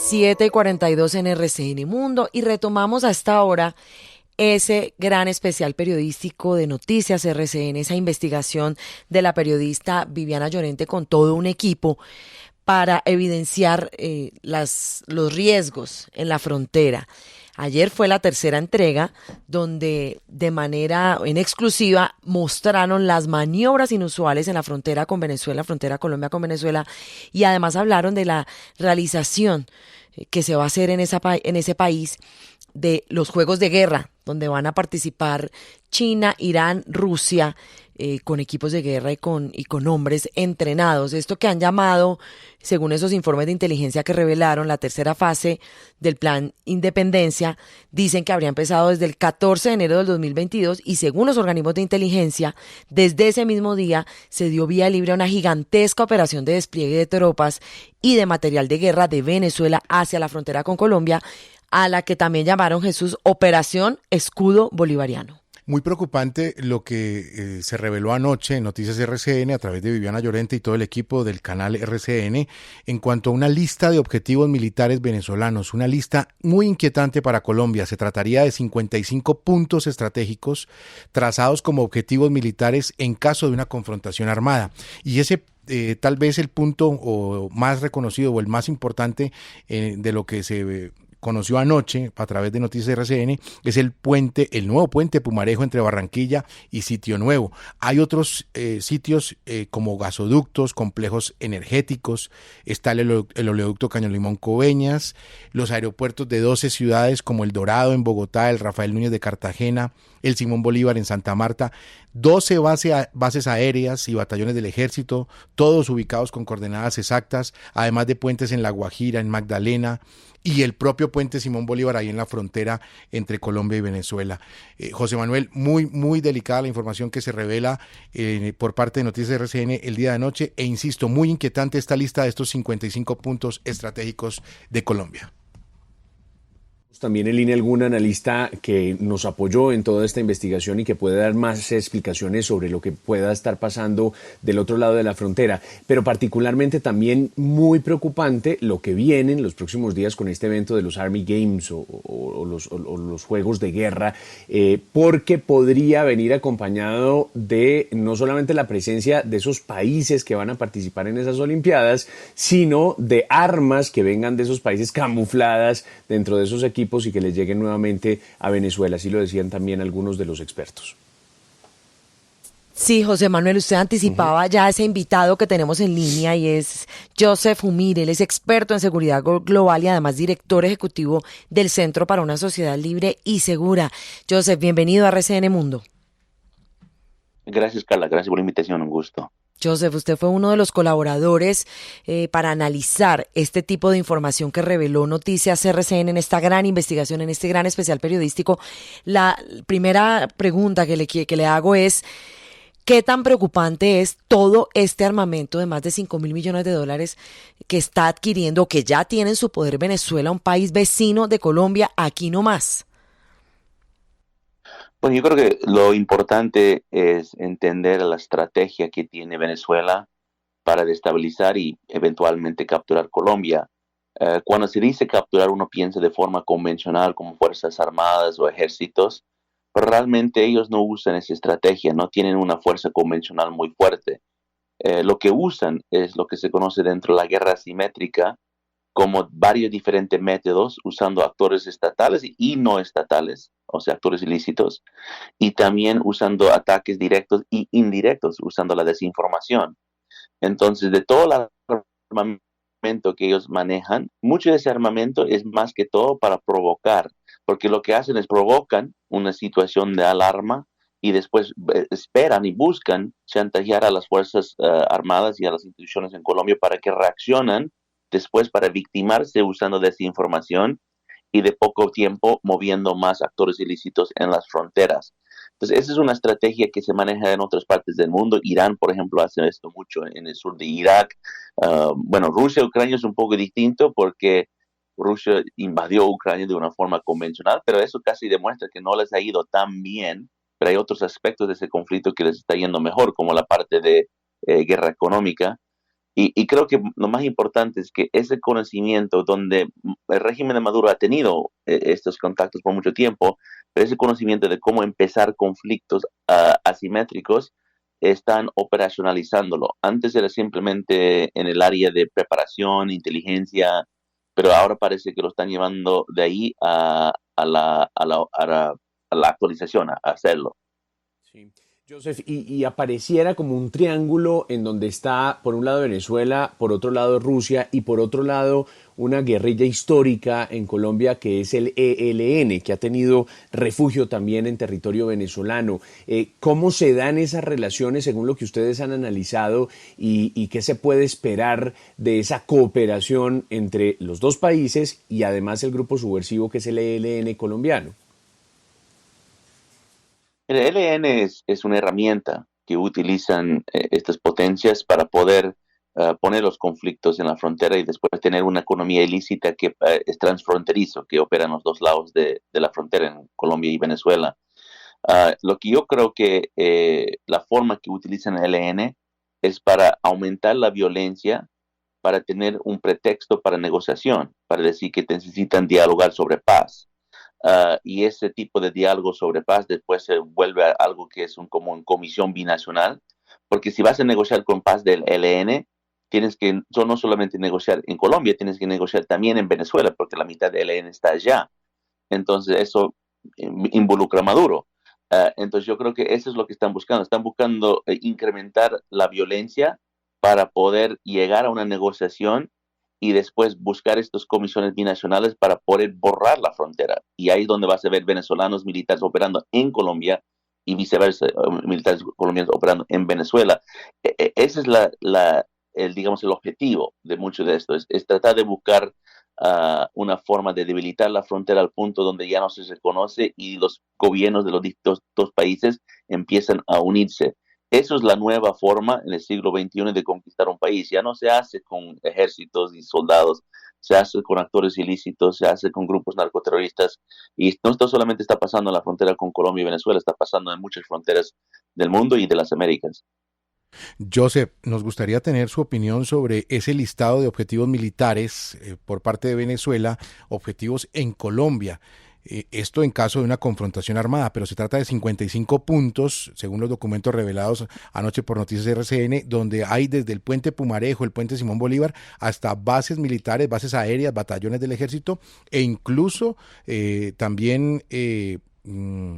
7:42 en RCN Mundo y retomamos hasta ahora ese gran especial periodístico de Noticias RCN, esa investigación de la periodista Viviana Llorente con todo un equipo para evidenciar los riesgos en la frontera. Ayer fue la tercera entrega donde de manera en exclusiva mostraron las maniobras inusuales en la frontera con Venezuela, frontera Colombia con Venezuela, y además hablaron de la realización que se va a hacer en ese país de los juegos de guerra, donde van a participar China, Irán, Rusia, con equipos de guerra y con hombres entrenados. Esto que han llamado, según esos informes de inteligencia que revelaron, la tercera fase del Plan Independencia, dicen que habría empezado desde el 14 de enero del 2022 y según los organismos de inteligencia, desde ese mismo día se dio vía libre a una gigantesca operación de despliegue de tropas y de material de guerra de Venezuela hacia la frontera con Colombia, a la que también llamaron, Jesús, Operación Escudo Bolivariano. Muy preocupante lo que se reveló anoche en Noticias RCN a través de Viviana Llorente y todo el equipo del canal RCN en cuanto a una lista de objetivos militares venezolanos, una lista muy inquietante para Colombia. Se trataría de 55 puntos estratégicos trazados como objetivos militares en caso de una confrontación armada. Y ese tal vez el punto más reconocido o el más importante de lo que se conoció anoche a través de Noticias RCN es el nuevo puente Pumarejo entre Barranquilla y Sitio Nuevo. Hay otros sitios como gasoductos, complejos energéticos, está el oleoducto Caño Limón Coveñas, los aeropuertos de 12 ciudades como El Dorado en Bogotá, el Rafael Núñez de Cartagena, el Simón Bolívar en Santa Marta, 12 bases aéreas y batallones del ejército, todos ubicados con coordenadas exactas, además de puentes en La Guajira, en Magdalena, y el propio puente Simón Bolívar ahí en la frontera entre Colombia y Venezuela. José Manuel, muy delicada la información que se revela por parte de Noticias RCN el día de anoche, e insisto, muy inquietante esta lista de estos 55 puntos estratégicos de Colombia. También en línea algún analista que nos apoyó en toda esta investigación y que puede dar más explicaciones sobre lo que pueda estar pasando del otro lado de la frontera, pero particularmente también muy preocupante lo que viene en los próximos días con este evento de los Army Games o los Juegos de Guerra, porque podría venir acompañado de no solamente la presencia de esos países que van a participar en esas Olimpiadas, sino de armas que vengan de esos países camufladas dentro de esos equipos y que les lleguen nuevamente a Venezuela, así lo decían también algunos de los expertos. Sí, José Manuel, usted anticipaba ya ese invitado que tenemos en línea y es Joseph Humir. Él es experto en seguridad global y además director ejecutivo del Centro para una Sociedad Libre y Segura. Joseph, bienvenido a RCN Mundo. Gracias, Carla. Gracias por la invitación. Un gusto. Joseph, usted fue uno de los colaboradores para analizar este tipo de información que reveló Noticias RCN en esta gran investigación, en este gran especial periodístico. La primera pregunta que le hago es, ¿qué tan preocupante es todo este armamento de más de 5.000 millones de dólares que está adquiriendo, que ya tiene en su poder Venezuela, un país vecino de Colombia, aquí nomás? Pues yo creo que lo importante es entender la estrategia que tiene Venezuela para destabilizar y eventualmente capturar Colombia. Cuando se dice capturar, uno piensa de forma convencional como fuerzas armadas o ejércitos, pero realmente ellos no usan esa estrategia, no tienen una fuerza convencional muy fuerte. Lo que usan es lo que se conoce dentro de la guerra asimétrica como varios diferentes métodos usando actores estatales y no estatales, o sea, actores ilícitos, y también usando ataques directos y indirectos, usando la desinformación. Entonces, de todo el armamento que ellos manejan, mucho de ese armamento es más que todo para provocar, porque lo que hacen es provocan una situación de alarma y después esperan y buscan chantajear a las fuerzas armadas y a las instituciones en Colombia para que reaccionen después para victimarse usando desinformación y de poco tiempo moviendo más actores ilícitos en las fronteras. Entonces, esa es una estrategia que se maneja en otras partes del mundo. Irán, por ejemplo, hace esto mucho en el sur de Irak. Bueno, Rusia y Ucrania es un poco distinto porque Rusia invadió Ucrania de una forma convencional, pero eso casi demuestra que no les ha ido tan bien. Pero hay otros aspectos de ese conflicto que les está yendo mejor, como la parte de guerra económica. Y creo que lo más importante es que ese conocimiento donde el régimen de Maduro ha tenido estos contactos por mucho tiempo, pero ese conocimiento de cómo empezar conflictos asimétricos, están operacionalizándolo. Antes era simplemente en el área de preparación, inteligencia, pero ahora parece que lo están llevando de ahí a la actualización, a hacerlo. Sí. Joseph, y apareciera como un triángulo en donde está por un lado Venezuela, por otro lado Rusia y por otro lado una guerrilla histórica en Colombia que es el ELN, que ha tenido refugio también en territorio venezolano. ¿Cómo se dan esas relaciones según lo que ustedes han analizado y qué se puede esperar de esa cooperación entre los dos países y además el grupo subversivo que es el ELN colombiano? El ELN es una herramienta que utilizan estas potencias para poder poner los conflictos en la frontera y después tener una economía ilícita que es transfronterizo, que opera en los dos lados de la frontera, en Colombia y Venezuela. Lo que yo creo que la forma que utilizan el ELN es para aumentar la violencia, para tener un pretexto para negociación, para decir que necesitan dialogar sobre paz. Y ese tipo de diálogo sobre paz después se vuelve a algo que es como en comisión binacional, porque si vas a negociar con paz del ELN, tienes que no solamente negociar en Colombia, tienes que negociar también en Venezuela, porque la mitad del ELN está allá. Entonces eso involucra a Maduro. Entonces yo creo que eso es lo que están buscando incrementar la violencia para poder llegar a una negociación y después buscar estas comisiones binacionales para poder borrar la frontera. Y ahí es donde vas a ver venezolanos militares operando en Colombia y viceversa, militares colombianos operando en Venezuela. Ese es digamos, el objetivo de mucho de esto, es tratar de buscar una forma de debilitar la frontera al punto donde ya no se reconoce y los gobiernos de los dos países empiezan a unirse. Eso es la nueva forma en el siglo XXI de conquistar un país. Ya no se hace con ejércitos y soldados, se hace con actores ilícitos, se hace con grupos narcoterroristas. Y no esto solamente está pasando en la frontera con Colombia y Venezuela, está pasando en muchas fronteras del mundo y de las Américas. Joseph, nos gustaría tener su opinión sobre ese listado de objetivos militares por parte de Venezuela, objetivos en Colombia. Esto en caso de una confrontación armada, pero se trata de 55 puntos, según los documentos revelados anoche por Noticias RCN, donde hay desde el puente Pumarejo, el puente Simón Bolívar, hasta bases militares, bases aéreas, batallones del ejército e incluso también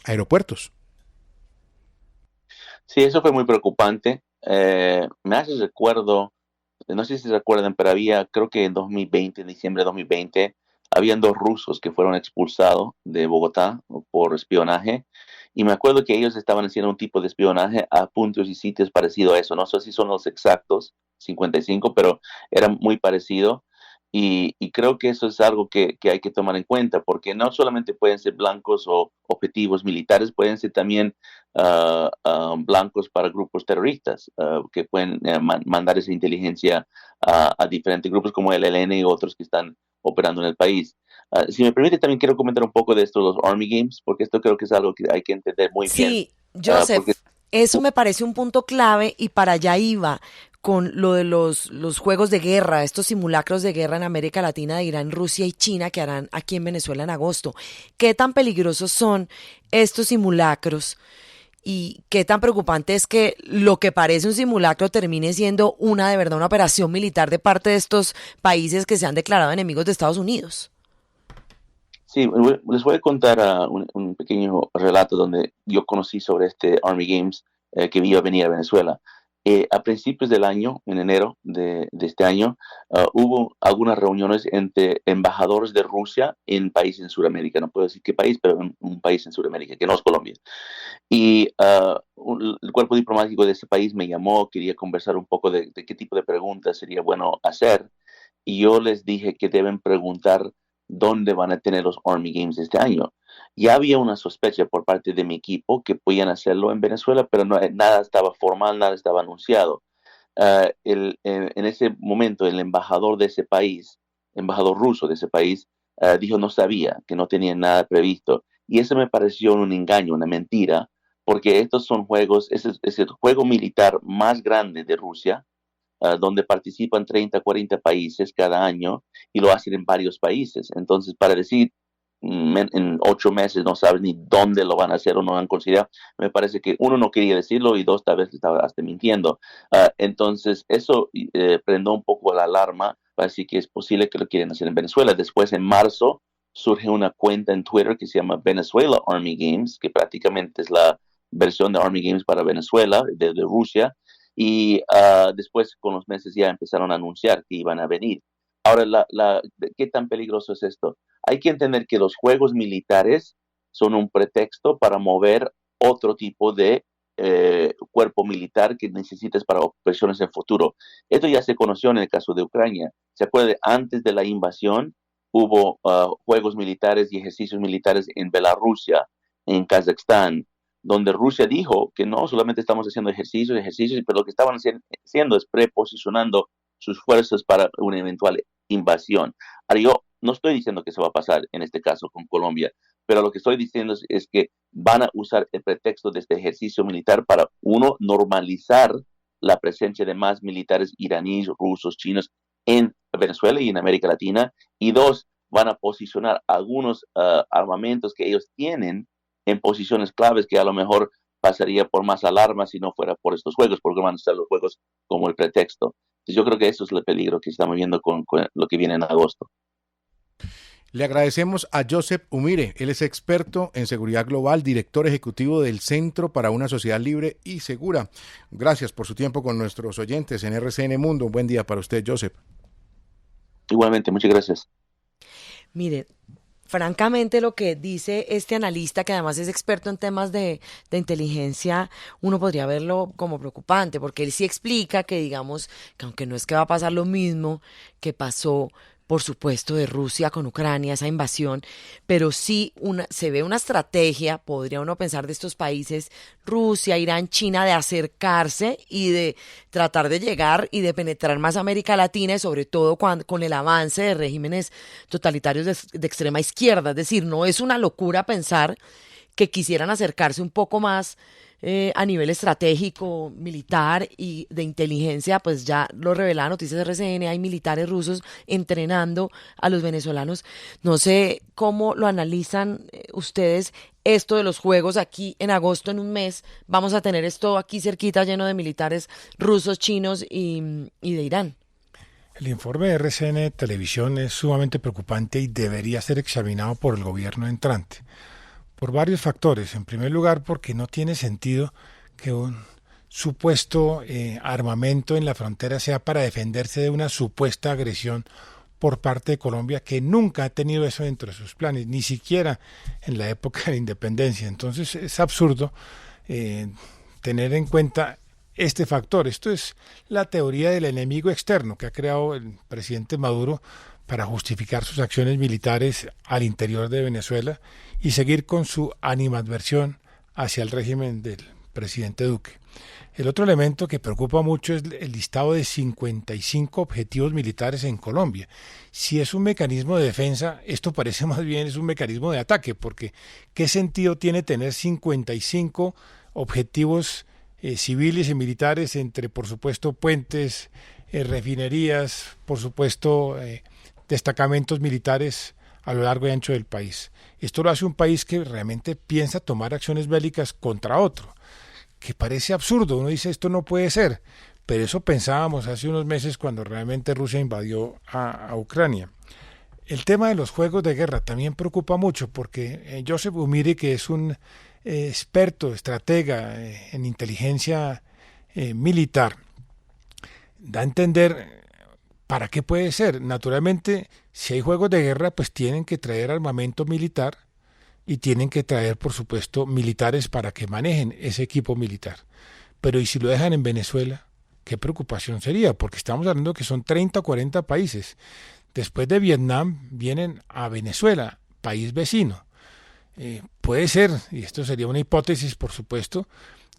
aeropuertos. Sí, eso fue muy preocupante. Me hace recuerdo, no sé si se recuerdan, pero creo que en 2020, en diciembre de 2020, habían dos rusos que fueron expulsados de Bogotá por espionaje. Y me acuerdo que ellos estaban haciendo un tipo de espionaje a puntos y sitios parecido a eso. No sé si son los exactos, 55, pero era muy parecido. Y creo que eso es algo que hay que tomar en cuenta, porque no solamente pueden ser blancos o objetivos militares, pueden ser también blancos para grupos terroristas que pueden mandar esa inteligencia a diferentes grupos como el ELN y otros que están operando en el país. Si me permite, también quiero comentar un poco de esto, los Army Games, porque esto creo que es algo que hay que entender muy bien. Sí, Joseph, eso me parece un punto clave y para allá iba con lo de los juegos de guerra, estos simulacros de guerra en América Latina de Irán, Rusia y China que harán aquí en Venezuela en agosto. ¿Qué tan peligrosos son estos simulacros? Y qué tan preocupante es que lo que parece un simulacro termine siendo una de verdad una operación militar de parte de estos países que se han declarado enemigos de Estados Unidos. Sí, les voy a contar un pequeño relato donde yo conocí sobre este Army Games que iba a venir a Venezuela. A principios del año, en enero de este año, hubo algunas reuniones entre embajadores de Rusia en países en Sudamérica. No puedo decir qué país, pero en un país en Sudamérica, que no es Colombia. Y el cuerpo diplomático de ese país me llamó, quería conversar un poco de qué tipo de preguntas sería bueno hacer. Y yo les dije que deben preguntar dónde van a tener los Army Games este año. Ya había una sospecha por parte de mi equipo que podían hacerlo en Venezuela, pero no, nada estaba formal, nada estaba anunciado. En ese momento, el embajador de ese país, embajador ruso de ese país, dijo no sabía, que no tenía nada previsto. Y eso me pareció un engaño, una mentira, porque estos son juegos, es el juego militar más grande de Rusia, donde participan 30, 40 países cada año y lo hacen en varios países. Entonces, para decir en 8 meses no saben ni dónde lo van a hacer o no han considerado, me parece que uno no quería decirlo y dos tal vez estaba hasta mintiendo. Entonces eso prendió un poco la alarma, así que es posible que lo quieren hacer en Venezuela. Después en marzo surge una cuenta en Twitter que se llama Venezuela Army Games, que prácticamente es la versión de Army Games para Venezuela, de Rusia, y después con los meses ya empezaron a anunciar que iban a venir. Ahora, ¿qué tan peligroso es esto? Hay que entender que los juegos militares son un pretexto para mover otro tipo de cuerpo militar que necesites para operaciones en futuro. Esto ya se conoció en el caso de Ucrania. ¿Se acuerda? Antes de la invasión hubo juegos militares y ejercicios militares en Bielorrusia, en Kazajstán, donde Rusia dijo que no solamente estamos haciendo ejercicios, pero lo que estaban haciendo es preposicionando sus fuerzas para una eventual invasión. Ahora, yo no estoy diciendo que eso va a pasar en este caso con Colombia, pero lo que estoy diciendo es que van a usar el pretexto de este ejercicio militar para, uno, normalizar la presencia de más militares iraníes, rusos, chinos en Venezuela y en América Latina, y dos, van a posicionar algunos armamentos que ellos tienen en posiciones claves que a lo mejor pasaría por más alarma si no fuera por estos juegos, porque van a usar los juegos como el pretexto. Entonces yo creo que eso es el peligro que estamos viendo con lo que viene en agosto. Le agradecemos a Joseph Umire, él es experto en seguridad global, director ejecutivo del Centro para una Sociedad Libre y Segura. Gracias por su tiempo con nuestros oyentes en RCN Mundo. Un buen día para usted, Joseph. Igualmente, muchas gracias. Mire, francamente lo que dice este analista, que además es experto en temas de inteligencia, uno podría verlo como preocupante, porque él sí explica que, digamos, que aunque no es que va a pasar lo mismo que pasó, por supuesto, de Rusia con Ucrania, esa invasión, pero sí se ve una estrategia, podría uno pensar, de estos países, Rusia, Irán, China, de acercarse y de tratar de llegar y de penetrar más América Latina, y sobre todo con el avance de regímenes totalitarios de extrema izquierda. Es decir, no es una locura pensar que quisieran acercarse un poco más a nivel estratégico, militar y de inteligencia. Pues ya lo revelaba Noticias RCN, hay militares rusos entrenando a los venezolanos. No sé cómo lo analizan ustedes esto de los juegos aquí en agosto, en un mes. Vamos a tener esto aquí cerquita lleno de militares rusos, chinos y de Irán. El informe de RCN Televisión es sumamente preocupante y debería ser examinado por el gobierno entrante, por varios factores. En primer lugar, porque no tiene sentido que un supuesto armamento en la frontera sea para defenderse de una supuesta agresión por parte de Colombia, que nunca ha tenido eso dentro de sus planes, ni siquiera en la época de la independencia. Entonces es absurdo tener en cuenta este factor. Esto es la teoría del enemigo externo que ha creado el presidente Maduro para justificar sus acciones militares al interior de Venezuela y seguir con su animadversión hacia el régimen del presidente Duque. El otro elemento que preocupa mucho es el listado de 55 objetivos militares en Colombia. Si es un mecanismo de defensa, esto parece más bien es un mecanismo de ataque, porque ¿qué sentido tiene tener 55 objetivos civiles y militares entre, por supuesto, puentes, refinerías, por supuesto, destacamentos militares a lo largo y ancho del país? Esto lo hace un país que realmente piensa tomar acciones bélicas contra otro, que parece absurdo. Uno dice, esto no puede ser, pero eso pensábamos hace unos meses cuando realmente Rusia invadió a Ucrania. El tema de los juegos de guerra también preocupa mucho, porque Joseph Umire, que es un experto, estratega en inteligencia militar, da a entender para qué puede ser. Naturalmente, si hay juegos de guerra, pues tienen que traer armamento militar y tienen que traer, por supuesto, militares para que manejen ese equipo militar. Pero ¿y si lo dejan en Venezuela? ¿Qué preocupación sería? Porque estamos hablando que son 30 o 40 países. Después de Vietnam vienen a Venezuela, país vecino. Puede ser, y esto sería una hipótesis, por supuesto,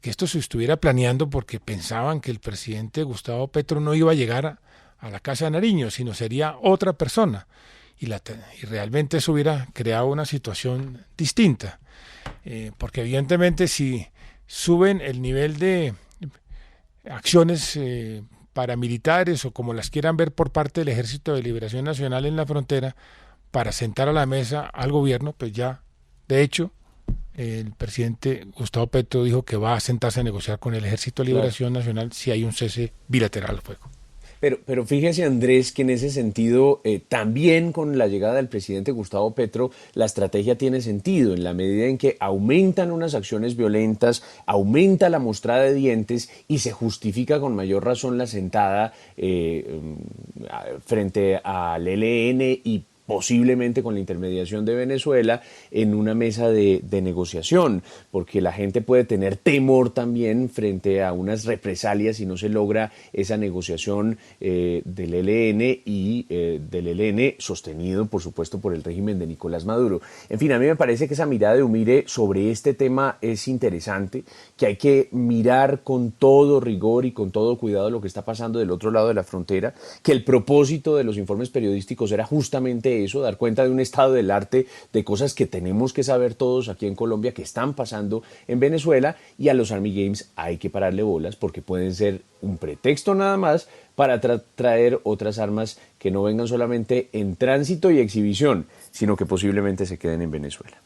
que esto se estuviera planeando porque pensaban que el presidente Gustavo Petro no iba a llegar a la Casa de Nariño, sino sería otra persona. Y realmente eso hubiera creado una situación distinta. Porque evidentemente si suben el nivel de acciones paramilitares o como las quieran ver por parte del Ejército de Liberación Nacional en la frontera para sentar a la mesa al gobierno, pues ya, de hecho, el presidente Gustavo Petro dijo que va a sentarse a negociar con el Ejército de Liberación Nacional si hay un cese bilateral al fuego. Pero fíjese, Andrés, que en ese sentido, también con la llegada del presidente Gustavo Petro, la estrategia tiene sentido, en la medida en que aumentan unas acciones violentas, aumenta la mostrada de dientes y se justifica con mayor razón la sentada frente al ELN y posiblemente con la intermediación de Venezuela en una mesa de negociación, porque la gente puede tener temor también frente a unas represalias si no se logra esa negociación del ELN y del ELN sostenido, por supuesto, por el régimen de Nicolás Maduro. En fin, a mí me parece que esa mirada de Humire sobre este tema es interesante, que hay que mirar con todo rigor y con todo cuidado lo que está pasando del otro lado de la frontera, que el propósito de los informes periodísticos era justamente eso, dar cuenta de un estado del arte, de cosas que tenemos que saber todos aquí en Colombia que están pasando en Venezuela, y a los Army Games hay que pararle bolas porque pueden ser un pretexto nada más para traer otras armas que no vengan solamente en tránsito y exhibición, sino que posiblemente se queden en Venezuela.